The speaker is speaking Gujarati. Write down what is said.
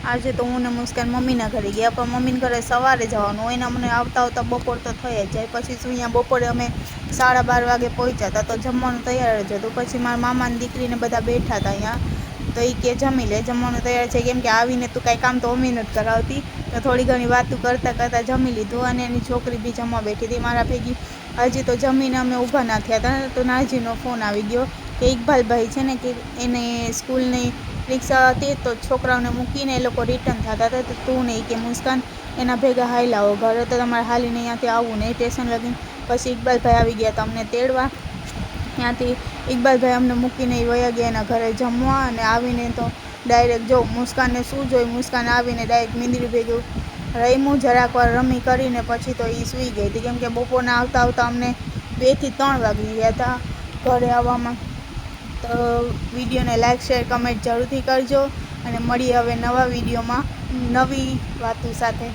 આજે તો હું ને મુસ્કાન મમ્મીના ઘરે ગયા, પણ મમ્મીના ઘરે સવારે જવાનું હોય ને અમને આવતા આવતા બપોર તો થઈ જ જાય. પછી શું અહીંયા બપોરે અમે 12:30 વાગે પહોંચ્યા હતા, તો જમવાનું તૈયાર જ હતું. પછી મારા મામાની દીકરીને બધા બેઠા હતા અહીંયા, તો એ કે જમી લે, જમવાનું તૈયાર છે. કેમ કે આવીને તું કાંઈ કામ તો મમ્મી નથી કરાવતી, તો થોડી ઘણી વાતું કરતાં કરતાં જમી લીધું. અને એની છોકરી બી જમવા બેઠી હતી મારા ભેગી. હજી તો જમીને અમે ઊભા ના થયા હતા, તો નાજીનો ફોન આવી ગયો કે ઇકબાલભાઈ છે ને કે એને સ્કૂલની રિક્ષા હતી, તો છોકરાઓને મૂકીને એ લોકો રિટર્ન થતા હતા, તો તું નહીં કે મુસ્કાન એના ભેગા હાલ્યા આવો ઘરે, તો તમારે હાલીને અહીંયાથી આવવું નહીં સ્ટેશન લગીને. પછી ઇકબાલભાઈ આવી ગયા હતા અમને તેડવા. ત્યાંથી ઇકબાલભાઈ અમને મૂકીને વયા ગયા એના ઘરે જમવા. અને આવીને તો ડાયરેક્ટ જો મુસ્કાનને શું જોઈ, મુસ્કાન આવીને ડાયરેક્ટ મીંદડી ભેગું રમ્યું, જરાક વાર રમી કરીને પછી તો એ સૂઈ ગઈ હતી. કેમ કે બપોરના આવતા આવતા અમને 2 થી 3 વાગી ગયા હતા ઘરે આવવામાં. તો વિડીયોને લાઇક શેર કમેન્ટ જરૂરથી કરજો, અને મળીએ હવે નવા વિડીયોમાં નવી વાતો સાથે.